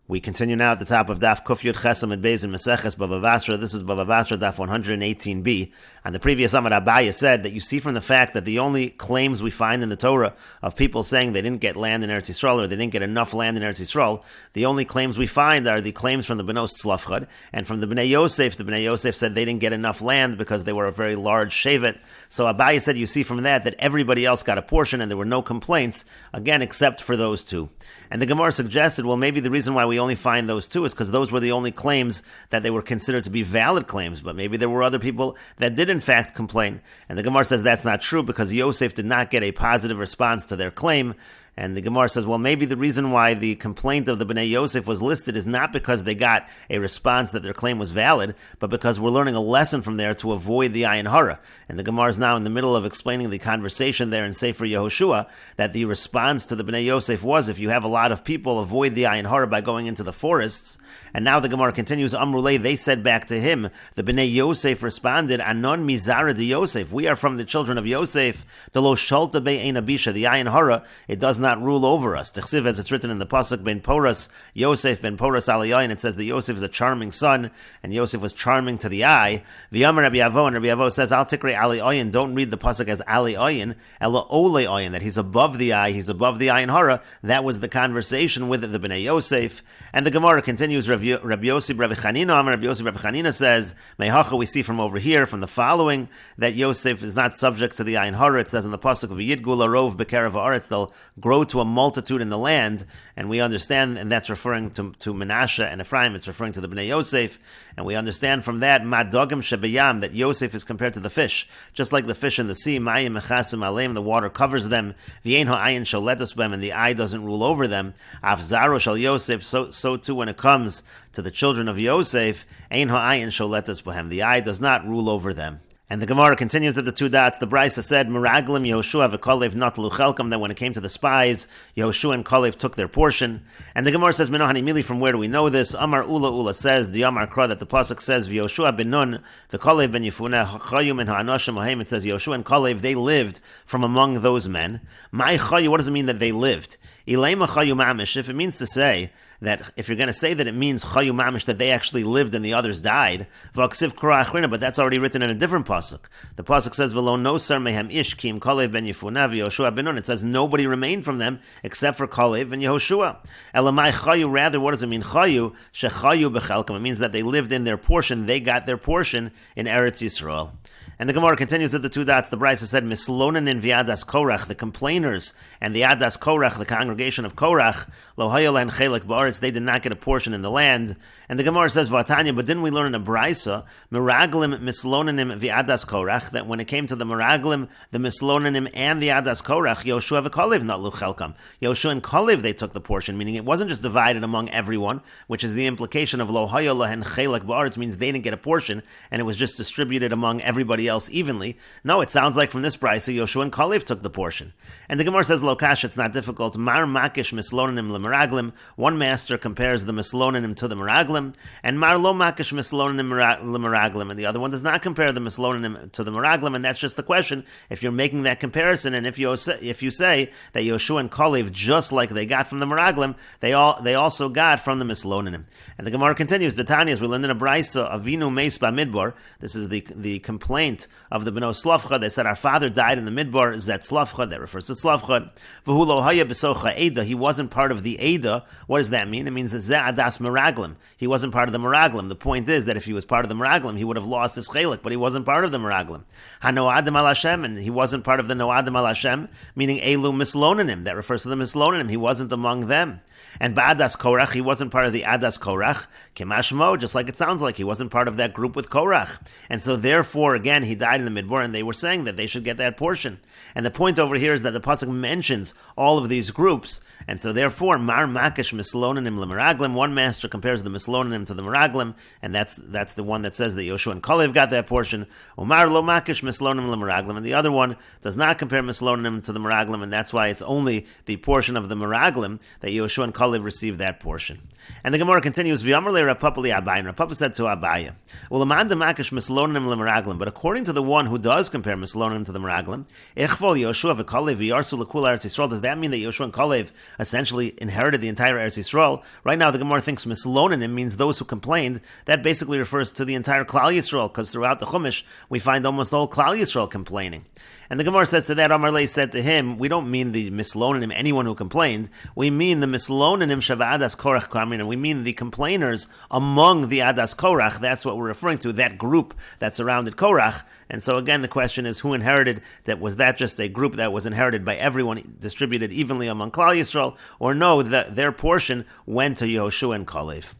We continue now at the top of Daf Kuf Yud Chesam and Beis in Meseches Bava Basra. This is Bava Basra Daf 118b. And the previous Amar Abaye said that you see from the fact that the only claims we find in the Torah of people saying they didn't get land in Eretz Yisrael or they didn't get enough land in Eretz Yisrael, the only claims we find are the claims from the Benos Tzlafchad. And from the Bnei Yosef, the Bnei Yosef said they didn't get enough land because they were a very large shevet. So Abaye said you see from that everybody else got a portion and there were no complaints, again, except for those two. And the Gemara suggested, well, maybe the reason why we only find those two is because those were the only claims that they were considered to be valid claims, but maybe there were other people that did in fact complain. And the Gemara says that's not true because Yosef did not get a positive response to their claim. And the Gemara says, well, maybe the reason why the complaint of the Bnei Yosef was listed is not because they got a response that their claim was valid, but because we're learning a lesson from there to avoid the ayin hara. And the Gemara is now in the middle of explaining the conversation there in Sefer Yehoshua, that the response to the Bnei Yosef was, if you have a lot of people, avoid the ayin hara by going into the forests. And now the Gemara continues, Amrulei, they said back to him, the Bnei Yosef responded, Anon mizara de Yosef, we are from the children of Yosef, to lo shalta be'ein abisha, the ayin hara, it does not rule over us. Tichsiv, as it's written in the pasuk, ben Poras, Yosef ben Poras aliyayin, it says that Yosef is a charming son, and Yosef was charming to the eye. V'yamar Rabbi Avo, and Rabbi Avo says, Al tikrei aliyayin, don't read the pasuk as aliyayin, ela oleyayin, that he's above the eye, he's above the ayin hara. That was the conversation with the Bnei Yosef. And the Gemara continues, Rabbi Yosef, Rabbi Chanina, Rabbi Yosef, Rabbi Chanina says, Mehacha, we see from over here, from the following, that Yosef is not subject to the ayin hara. It says in the pasuk, V'yidgu larov b'kerev haaretz, they'll grow to a multitude in the land, and we understand, and that's referring to Menashe and Ephraim, it's referring to the Bnei Yosef, and we understand from that, Madogim Shebeyam, that Yosef is compared to the fish, just like the fish in the sea, Mayim Mechasim Aleim, the water covers them, V'yein ha'ayin sholetus b'hem, and the eye doesn't rule over them, Afzaro shal Yosef, so too when it comes to the children of Yosef, Ein ha'ayin sholetus b'hem, the eye does not rule over them. And the Gemara continues at the two dots. The Brisa said, Meraglim Yehoshua v'Kalev natlu chelkam, that when it came to the spies, Yehoshua and Kalev took their portion. And the Gemara says, Minohani Mili, from where do we know this? Amar Ula says, the Amar Kra, that the pasuk says, Yehoshua ben Nun, v'Kalev ben Yefuna, Chayum and Ha'anoshim Haim, it says, Yehoshua and Kalev, they lived from among those men. Mai Chayu, what does it mean that they lived? Ilema Chayu Mamish, if it means to say, that if you're going to say that it means chayu mamish, that they actually lived and the others died, but that's already written in a different pasuk. The pasuk says, "V'lo nosar mehem ish kim Kalev ben Yefuna v'Yehoshua ben Nun." It says nobody remained from them except for Kalev and Yehoshua. Elamai chayu, rather, what does it mean? Chayu shechayu bechelkam. It means that they lived in their portion. They got their portion in Eretz Yisrael. And the Gemara continues at the two dots. The Brisa said, Mislonan in V'adas Korach, the complainers, and the Adas Korach, the congregation of Korach, Lo hayol and Chelek Ba'aretz, they did not get a portion in the land. And the Gemara says, V'atanya, but didn't we learn in a Brisa, Meraglim Mislonanim V'adas Korach, that when it came to the Meraglim, the Mislonanim and the Adas Korach, Yehoshua v'Kalev not Luchelkam. Yehoshua and Kalev, they took the portion, meaning it wasn't just divided among everyone, which is the implication of Lo hayol and Chelek Ba'aretz, means they didn't get a portion, and it was just distributed among everybody else evenly. No, it sounds like from this Brisa, Yehoshua and Kalev took the portion. And the Gemara says, Lokash, it's not difficult. Mar makish mislonanim lemeraglim. One master compares the mislonanim to the meraglim, and mar lo makish mislonanim lemeraglim, and the other one does not compare the mislonanim to the meraglim. And that's just the question. If you're making that comparison, and if you say that Yehoshua and Kalev, just like they got from the meraglim, they also got from the mislonanim. And the Gemara continues. The Tanya, as we learned in a Brisa, Avinu meis ba'midbar. This is the complaint of the Beno Slavcha. They said our father died in the Midbar. Zet Slavcha, that refers to Slavcha. V'hu lo haya b'socha Eda, he wasn't part of the Eda. What does that mean? It means Zeh adas meraglim. He wasn't part of the meraglim. The point is that if he was part of the meraglim, he would have lost his chelik, but he wasn't part of the meraglim. Hanoadim al Hashem, and he wasn't part of the Noadim al Hashem, meaning Elu mislonanim. That refers to the mislonanim. He wasn't among them. And Ba'adas Korach, he wasn't part of the Adas Korach, Kemashmo, just like it sounds like, he wasn't part of that group with Korach. And so therefore, again, he died in the Midbar, and they were saying that they should get that portion. And the point over here is that the pasuk mentions all of these groups, and so therefore, Mar Makish Mislonanim Lemeraglim, one master compares the Mislonanim to the Meraglim, and that's the one that says that Yehoshua and Kalev got that portion. Umar Lo Makish Mislonanim Lemeraglim, and the other one does not compare Mislonanim to the Meraglim, and that's why it's only the portion of the Meraglim that Yehoshua and Kalev Kalev received that portion. And the Gemara continues, V'yamar le Rav Papa li Abaye, and Rav Papa said to Abaye, U'leman demakish mislonim lemeraglim, but according to the one who does compare mislonim to the meraglim, Ichvol Yoshua v'Kalev v'yarsu l'kul Eretz Yisrael, does that mean that Yoshua and Kalev essentially inherited the entire Eretz Yisrael? Right now the Gemara thinks mislonim means those who complained. That basically refers to the entire Klal Yisrael, because throughout the Chumash we find almost the whole Klal Yisrael complaining. And the Gemara says to that, Amar Lei said to him, we don't mean the mislonim, anyone who complained. We mean the mislonim shava-adas korach kamin, and we mean the complainers among the adas korach. That's what we're referring to, that group that surrounded Korach. And so again, the question is, who inherited that? Was that just a group that was inherited by everyone, distributed evenly among Klal Yisrael, or no, that their portion went to Yehoshua and Kalev?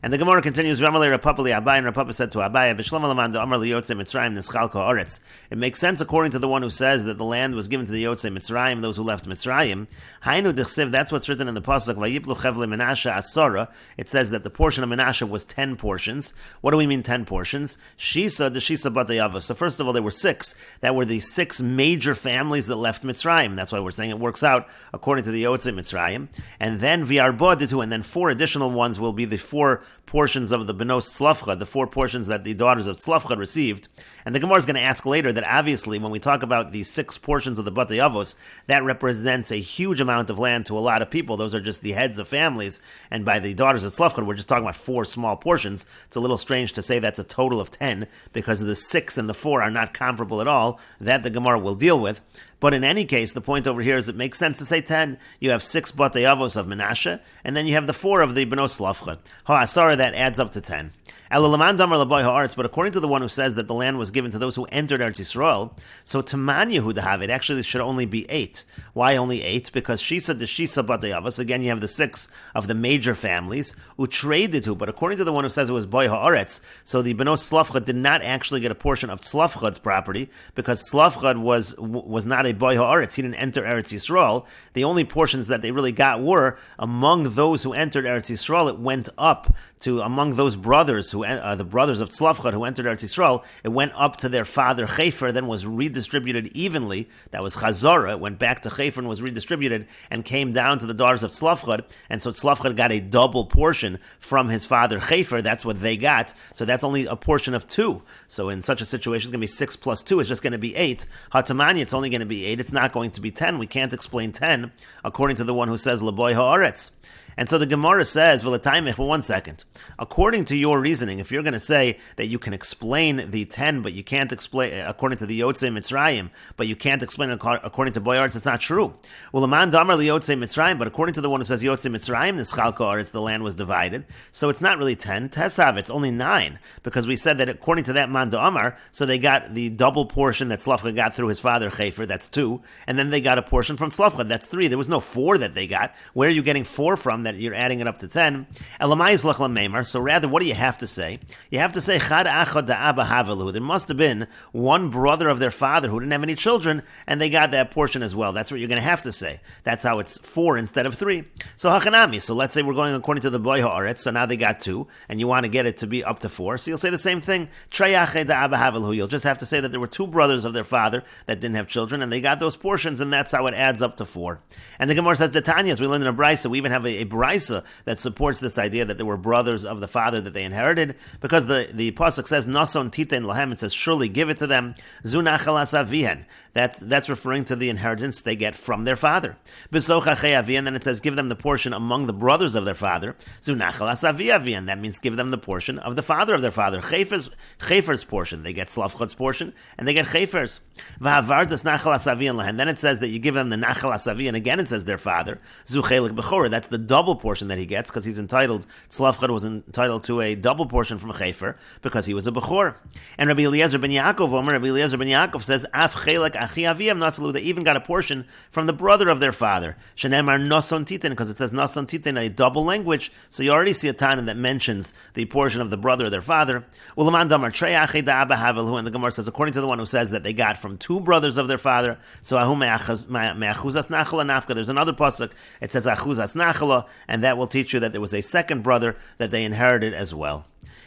And the Gemara continues, Rav Papa li Abaye, and Rav Papa said to Abaye, it makes sense according to the one who says that the land was given to the Yotzei Mitzrayim, those who left Mitzrayim. Hainu d'chsev, that's what's written in the pasuk, Vayiplu chevle Menashe asara. It says that the portion of Menashe was 10 portions. What do we mean 10 portions? Shisa de Shisa Batayava. So first of all, there were 6. That were the 6 major families that left Mitzrayim. That's why we're saying it works out according to the Yotzei Mitzrayim. And then V'yarbo ditu, and then 4 additional ones will be the 4 portions of the Benos Tzlafchad, the 4 portions that the daughters of Tzlafchad received. And the Gemara is going to ask later that obviously when we talk about these 6 portions of the Batei Avos, that represents a huge amount of land to a lot of people. Those are just the heads of families. And by the daughters of Tzlafchad, we're just talking about 4 small portions. It's a little strange to say that's a total of 10 because the 6 and the 4 are not comparable at all. That the Gemara will deal with. But in any case, the point over here is it makes sense to say 10. You have 6 Batei Avos of Menashe, and then you have the 4 of the Benos Tzlafchad. Ha'asara, that adds up to 10. But according to the one who says that the land was given to those who entered Eretz Yisrael, so to Man Yehuda, it actually should only be 8. Why only 8? Because Shisa de Shisa Batei Avos, again you have the 6 of the major families, Utreditu, but according to the one who says it was Boy Haaretz, so the Benos Tzlafchad did not actually get a portion of Tzlafchad's property, because Tzlafchad was not a Boy Haaretz, he didn't enter Eretz Yisrael. The only portions that they really got were among those who entered Eretz Yisrael. It went up to among those brothers who the brothers of Tzlafchad who entered Eretz Yisrael. It went up to their father Chefer, then was redistributed evenly. That was Chazorah. It went back to Chefer and was redistributed and came down to the daughters of Tzlafchad. And so Tzlafchad got a double portion from his father Chefer. That's what they got. So that's only a portion of 2. So in such a situation, it's going to be 6 plus 2. It's just going to be 8. Hatamani, it's only going to be 8. It's not going to be 10. We can't explain 10 according to the one who says Laboy Haaretz. And so the Gemara says, well, 1 second. According to your reasoning, if you're going to say that you can explain the 10, but you can't explain, according to the Yotzei Mitzrayim, but you can't explain it according to Boy Haaretz, it's not true. Well, Aman Damar li Yotzei Mitzrayim, but according to the one who says Yotzei Mitzrayim, the Schalka Haaretz, the land was divided. So it's not really 10. Tesav, it's only 9, because we said that according to that Man Damar, so they got the double portion that Tzlafchad got through his father Chefer, that's 2, and then they got a portion from Tzlafchad, that's 3. There was no 4 that they got. Where are you getting 4 from that you're adding it up to 10? So rather, what do you have to say? You have to say, there must have been one brother of their father who didn't have any children, and they got that portion as well. That's what you're going to have to say. That's how it's 4 instead of 3. So hachanami. So let's say we're going according to the Boy Haaretz, so now they got 2, and you want to get it to be up to 4. So you'll say the same thing. You'll just have to say that there were 2 brothers of their father that didn't have children, and they got those portions, and that's how it adds up to 4. And the Gemara says, the Tanya, as we learned in a Brisa, we even have a Brisa that supports this idea that there were brothers of the father that they inherited, because the pasuk says nason titen lahem, it says surely give it to them, zunachalas avihen. That's referring to the inheritance they get from their father. And then it says give them the portion among the brothers of their father, zunachalas avihen. That means give them the portion of the father of their father. Chefer's portion, they get Tzlafchad's portion, and they get Chefer's. And then it says that you give them the nachalas avihen. Again, it says their father. Zuchelik bechora. That's the double portion that he gets, because he's entitled, Tzlafchad was entitled to a double portion from Chefer because he was a Bechor. And Rabbi Eliezer ben Yaakov says, Af chelek achi aviyam natzlu, they even got a portion from the brother of their father. Shenemar noson titen, because it says noson titen, a double language, so you already see a Tana that mentions the portion of the brother of their father. Ulaman damar trei achi da abba havelhu, and the Gemara says, according to the one who says that they got from 2 brothers of their father, so ahu me'achuzas nachala nafka, there's another pasuk, it says achuzas nachala, and that will teach you that there was a second brother that they inherited as well.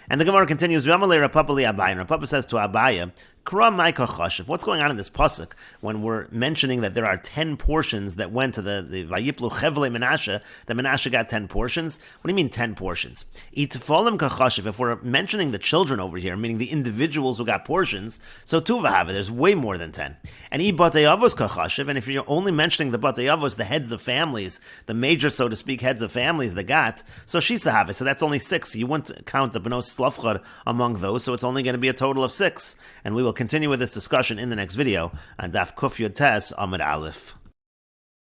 And the Gemara continues, Rav Papa says to Abaye, Kram Maika Chashiv. What's going on in this pasuk when we're mentioning that there are 10 portions that went to the Vayiplu Chevle Menashe, that Menashe got 10 portions? What do you mean 10 portions? Itfolim Kachashiv. If we're mentioning the children over here, meaning the individuals who got portions, so Tuvahava, there's way more than 10. And Batei Avos Kachashiv, and if you're only mentioning the Batei Avos, the heads of families, the major, so to speak, heads of families that got, so Shisahava, so that's only 6. You wouldn't count the Benos Slavchad among those, so it's only going to be a total of 6. And we will continue with this discussion in the next video on Daf Kuf Yud Tes Amud Aleph.